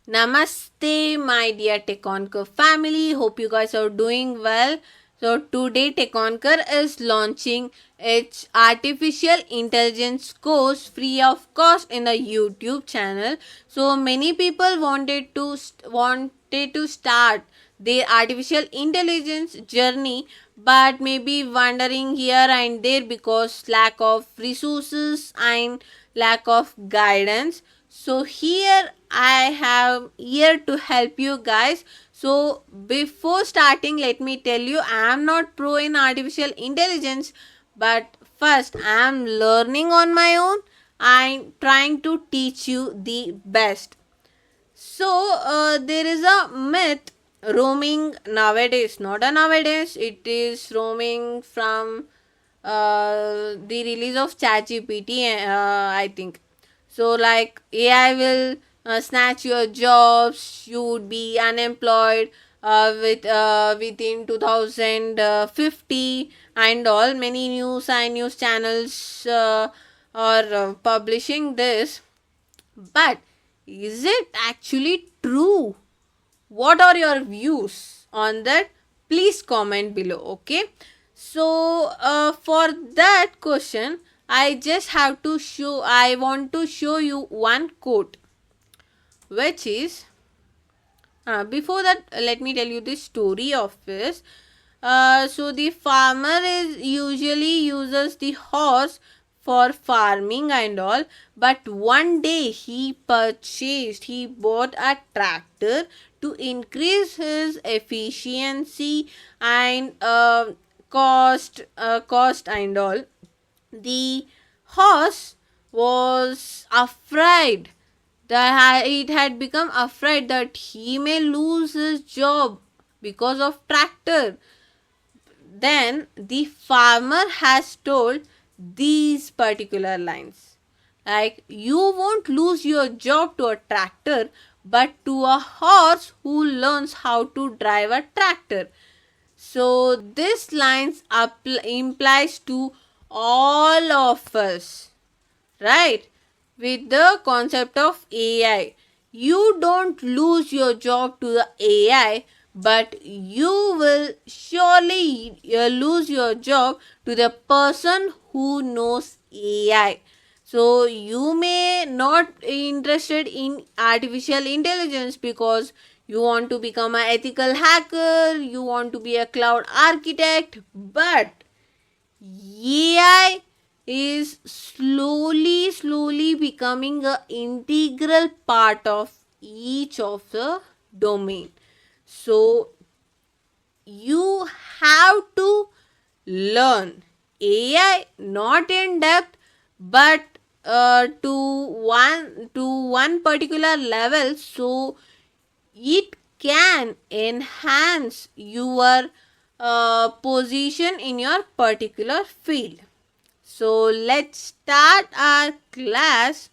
Namaste, my dear TechOnker family. Hope you guys are doing well. So, today TechOnker is launching its artificial intelligence course free of cost in the YouTube channel. So, many people wanted to start their artificial intelligence journey, but maybe wandering here and there because lack of resources and lack of guidance. So here I have here to help you guys. So before starting, let me tell you, I am not pro in artificial intelligence, but first I am learning on my own. I'm trying to teach you the best. So there is a myth roaming nowadays, not a nowadays, it is roaming from the release of ChatGPT, I think. So, like AI will snatch your jobs, you would be unemployed within 2050 and all. Many news and news channels are publishing this, but is it actually true? What are your views on that? Please comment below. Okay, so for that question, I want to show you one quote, which is before that, let me tell you the story of this. So the farmer is usually uses the horse for farming and all, but one day he bought a tractor to increase his efficiency and cost and all. The horse was afraid that it had become afraid that he may lose his job because of tractor. Then the farmer has told these particular lines, like, you won't lose your job to a tractor, but to a horse who learns how to drive a tractor. So this lines implies to all of us, right? With the concept of AI, you don't lose your job to the AI, but you will surely lose your job to the person who knows AI. So you may not interested in artificial intelligence because you want to become an ethical hacker, you want to be a cloud architect, but AI is slowly becoming an integral part of each of the domain. So you have to learn AI not in depth, but to one particular level, so it can enhance your position in your particular field. So let's start our class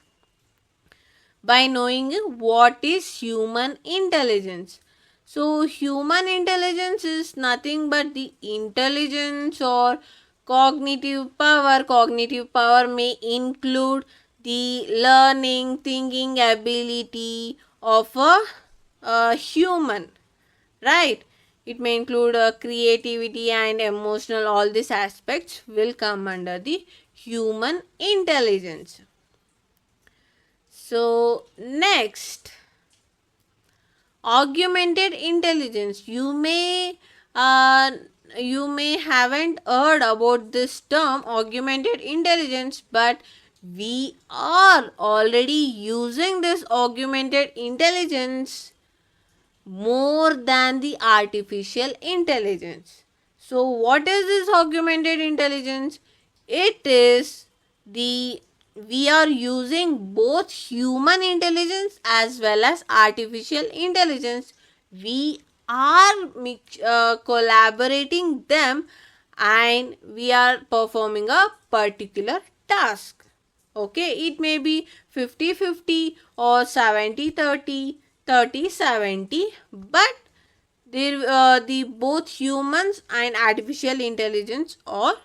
by knowing what is human intelligence. So human intelligence is nothing but the intelligence or cognitive power. Cognitive power may include the learning, thinking ability of a human, right? It may include creativity and emotional. All these aspects will come under the human intelligence. So next, augmented intelligence. You may haven't heard about this term augmented intelligence, but we are already using this augmented intelligence more than the artificial intelligence. So what is this augmented intelligence? It is the we are using both human intelligence as well as artificial intelligence. We are collaborating them, and we are performing a particular task. Okay, it may be 50-50 or 70-30, 30-70, but the both humans and artificial intelligence are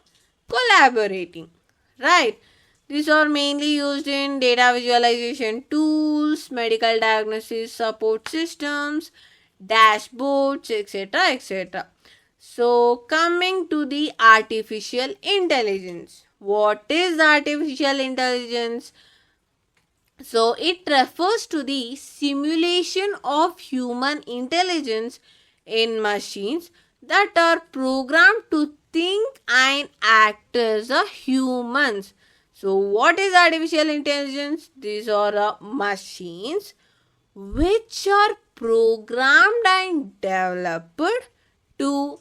collaborating, right? These are mainly used in data visualization tools, medical diagnosis support systems, dashboards, etc. etc. So, coming to the artificial intelligence. What is artificial intelligence? So, it refers to the simulation of human intelligence in machines that are programmed to think and act as a humans. So, what is artificial intelligence? These are machines which are programmed and developed to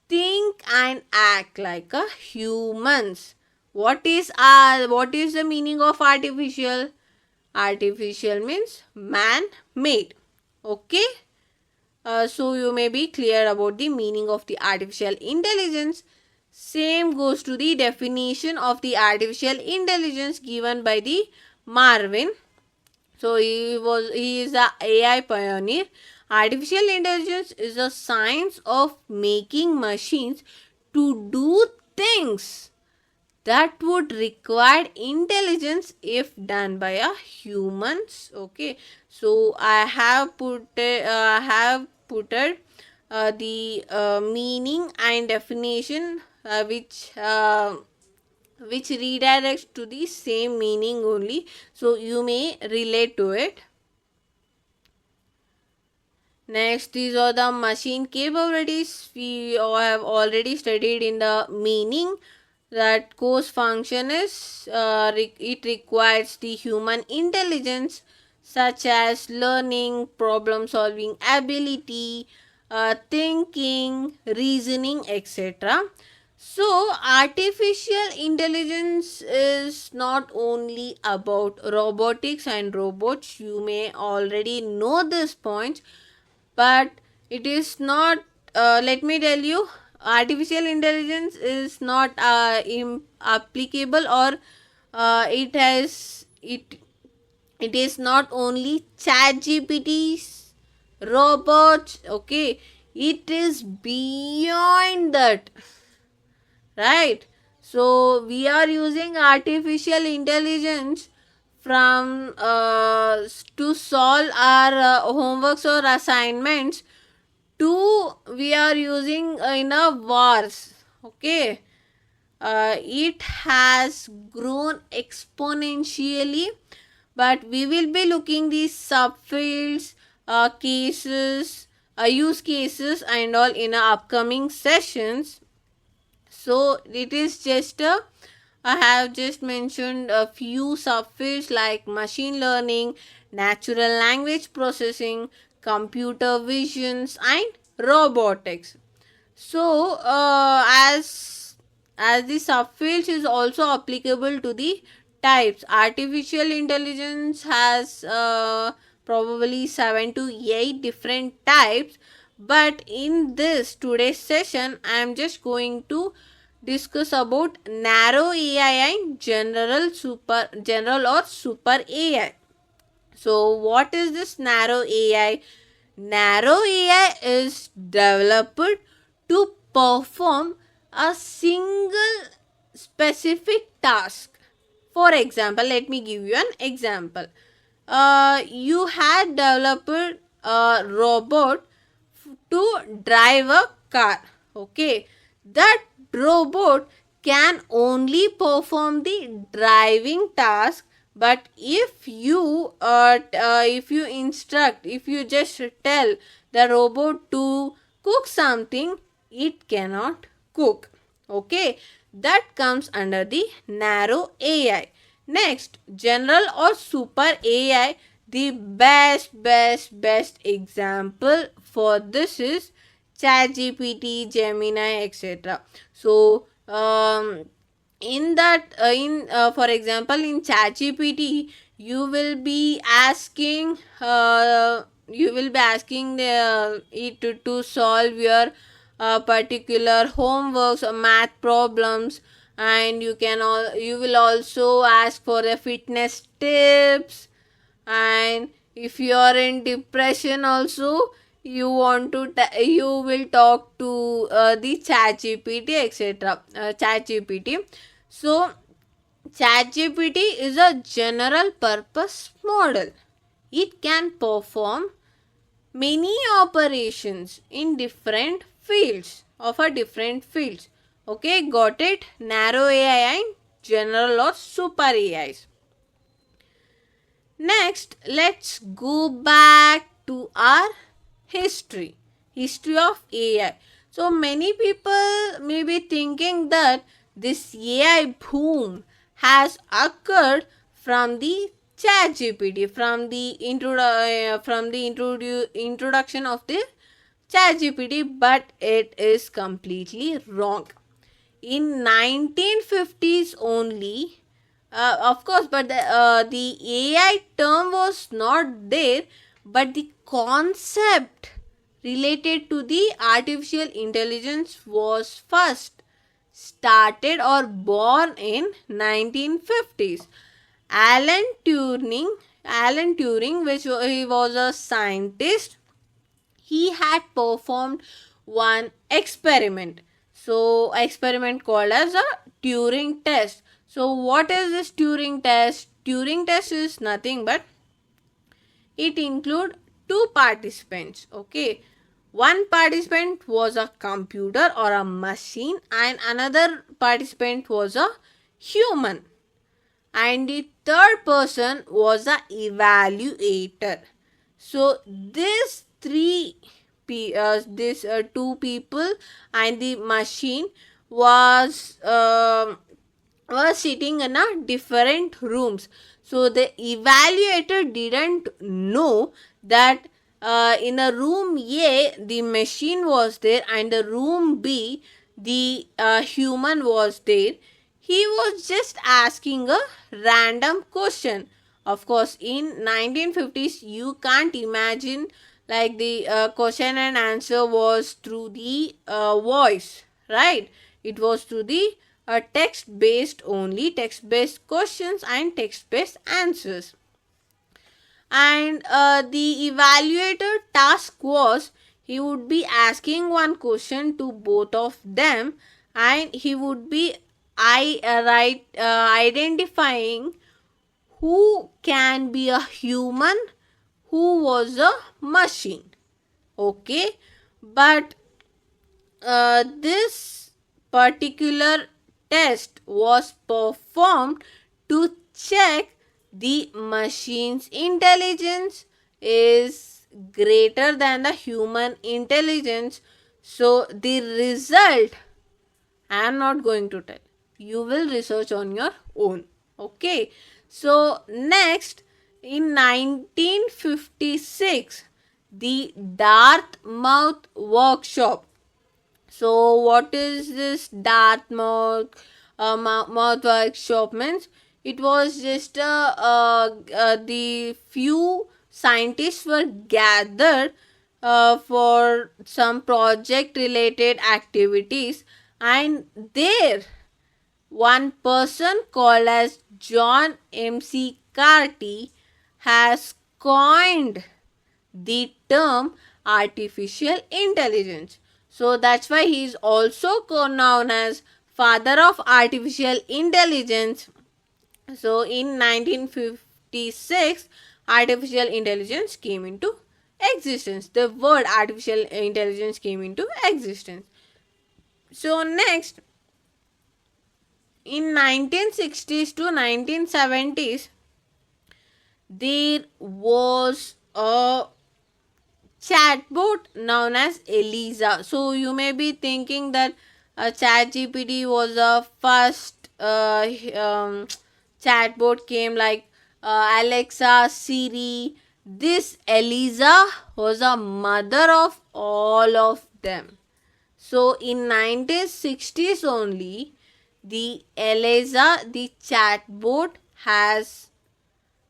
think and act like a humans. What is the meaning of artificial? Artificial means man made. Okay. So you may be clear about the meaning of the artificial intelligence. Same goes to the definition of the artificial intelligence given by the Marvin. So he is a AI pioneer. Artificial intelligence is a science of making machines to do things that would require intelligence if done by a humans. Okay, so I have put the meaning and definition which redirects to the same meaning only, so you may relate to it. Next, these are the machine capabilities. We all have already studied in the meaning that course function is it requires the human intelligence such as learning, problem solving ability, thinking, reasoning, etc. So, artificial intelligence is not only about robotics and robots. You may already know this point, but it is not. Let me tell you, artificial intelligence is not applicable, or it is not only chat gpt's robots. Okay, it is beyond that, right? So we are using artificial intelligence from to solve our homeworks or assignments, to we are using in a wars. Okay, it has grown exponentially, but we will be looking these subfields, cases, use cases and all in our upcoming sessions. So it is just I have just mentioned a few subfields like machine learning, natural language processing, computer visions and robotics. So as the subfields is also applicable to the types. Artificial intelligence has probably 7 to 8 different types, but in this today's session I am just going to discuss about narrow AI and general or super AI. So what is this narrow AI? Narrow AI is developed to perform a single specific task. For example, let me give you an example. You had developed a robot to drive a car. Okay, that robot can only perform the driving task, but if you if you just tell the robot to cook something, it cannot cook. Okay, that comes under the narrow AI. Next, general or super AI. The best example for this is ChatGPT, Gemini, etc. So in that for example, in ChatGPT you will be asking it to solve your particular homeworks or math problems, and you will also ask for the fitness tips, and if you are in depression also, you you will talk to the chat gpt, etc. Chat gpt. So ChatGPT is a general purpose model. It can perform many operations in different fields of a different fields. Okay, got it? Narrow AI and general or super AIs. Next, let's go back to our history of AI. So many people may be thinking that this AI boom has occurred from the ChatGPT, from the introduction of the ChatGPT, but it is completely wrong. In 1950s only, of course, but the AI term was not there, but the concept related to the artificial intelligence was first started or born in 1950s. Alan Turing, he was a scientist, he had performed one experiment. So, experiment called as a Turing test. So, what is this Turing test? Turing test is nothing but it include two participants. Okay, one participant was a computer or a machine, and another participant was a human, and the third person was a evaluator. So these two people and the machine was sitting in a different rooms. So the evaluator didn't know that in a room A the machine was there and the room B the human was there. He was just asking a random question. Of course, in 1950s, you can't imagine like the question and answer was through the voice, right? It was through the text based only, text based questions and text based answers. And the evaluator task was he would be asking one question to both of them, and he would be identifying who can be a human, who was a machine. Okay, but this particular test was performed to check the machine's intelligence is greater than the human intelligence. So the result I am not going to tell. You will research on your own. Okay. So next in 1956 the Dartmouth workshop. So what is this Dartmouth mouth workshop means? It was just the few scientists were gathered for some project related activities, and there one person called as John M.C. Carty has coined the term artificial intelligence. So that's why he is also known as father of artificial intelligence. So in 1956, artificial intelligence came into existence. The word artificial intelligence came into existence. So next, in 1960s to 1970s, there was a chatbot known as Eliza. So you may be thinking that ChatGPT was a first chatbot came like Alexa, Siri. This Eliza was a mother of all of them. So in 1960s only, the Eliza, the chatbot has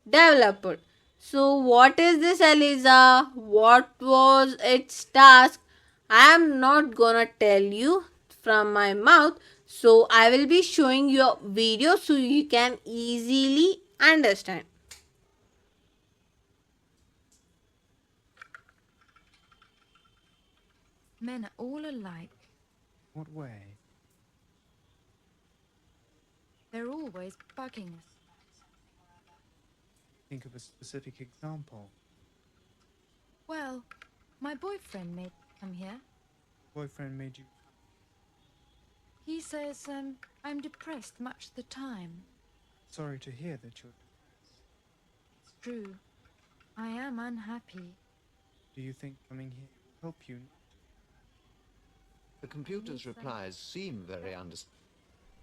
developed. So what is this Eliza? What was its task? I am not gonna tell you from my mouth. So I will be showing you a video so you can easily understand. Men are all alike. What way? They're always bugging us. Think of a specific example. Well, my boyfriend made me come here. Boyfriend made you. He says I'm depressed much of the time. Sorry to hear that you're. It's true. I am unhappy. Do you think coming here will help you? The computer's replies seem very understanding.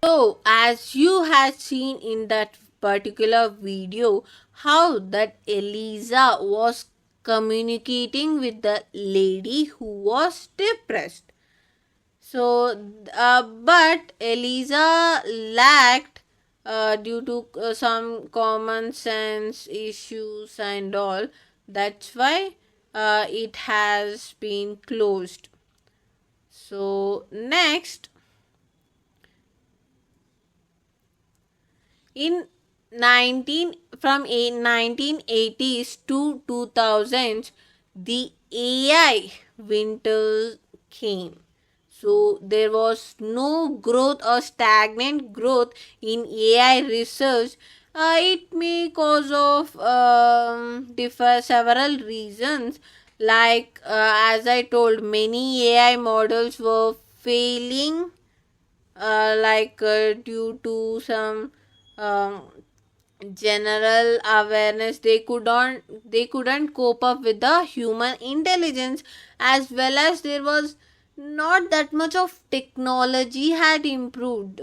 So, as you had seen in that particular video, how that Eliza was communicating with the lady who was depressed. So, but Eliza lacked due to some common sense issues and all. That's why it has been closed. So, next, in 1980s to 2000s, the AI winter came. So there was no growth or stagnant growth in AI research. It may cause of differ several reasons. Like as I told, many AI models were failing, due to some um, general awareness. They couldn't cope up with the human intelligence, as well as there was not that much of technology had improved,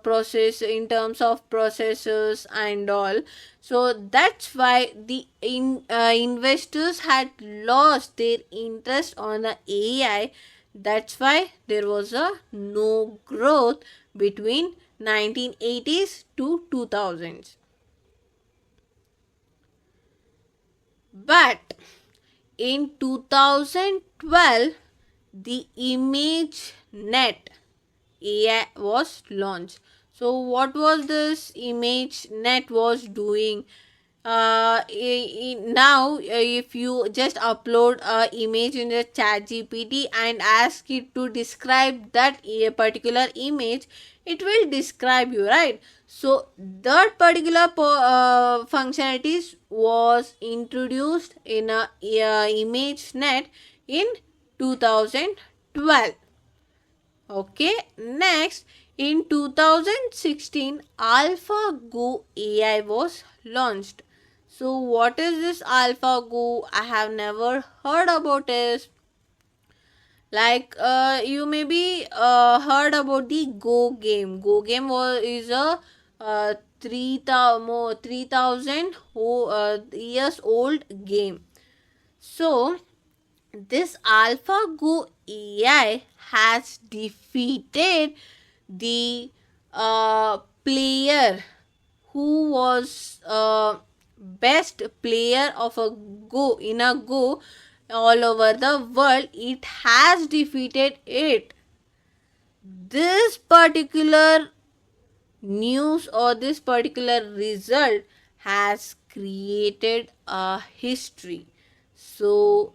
process in terms of processors and all. So that's why the investors had lost their interest on the AI. That's why there was a no growth between 1980s to 2000s. But in 2012, the ImageNet AI was launched. So what was this ImageNet was doing? Now if you just upload a image in the chat gpt and ask it to describe that particular image, it will describe you, right? So that particular functionalities was introduced in a ImageNet in 2012. Okay, next, in 2016, AlphaGo AI was launched. So, what is this AlphaGo? I have never heard about it. Like, you maybe heard about the Go game. Go game is a 3,000 years old game. So, this AlphaGo AI has defeated the player who was best player of a Go in a Go all over the world. It has defeated it. This particular news or this particular result has created a history. So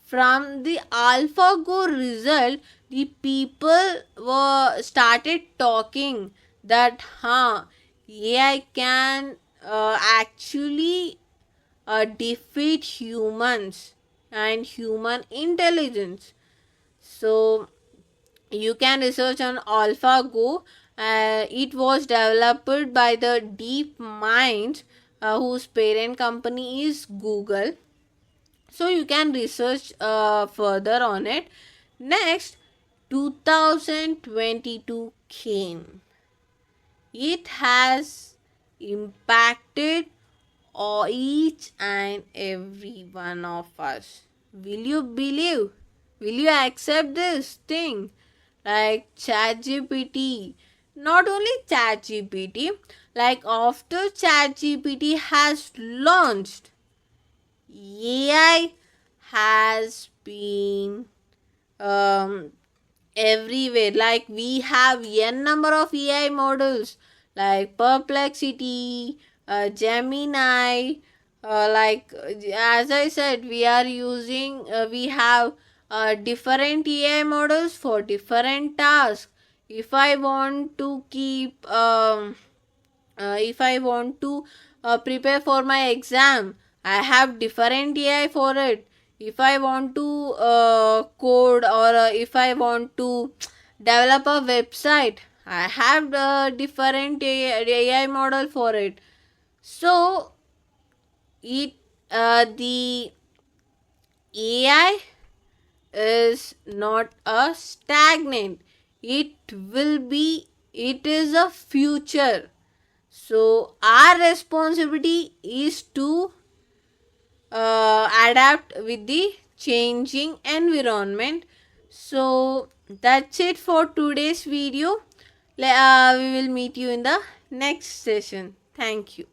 from the AlphaGo result, the people were started talking that AI can actually defeat humans and human intelligence. So you can research on AlphaGo. It was developed by the DeepMind, whose parent company is Google. So you can research further on it. Next, 2022 came. It has impacted each and every one of us. Will you believe? Will you accept this thing? Like ChatGPT. Not only ChatGPT, like after ChatGPT has launched, AI has been um, everywhere. Like we have n number of AI models like Perplexity, Gemini. As I said, we are using. We have different AI models for different tasks. If I want to keep if I want to prepare for my exam, I have different AI for it. If I want to code, or if I want to develop a website, I have different AI model for it. So it the AI is not a stagnant. It is a future. So our responsibility is to adapt with the changing environment. So that's it for today's video. We will meet you in the next session. Thank you.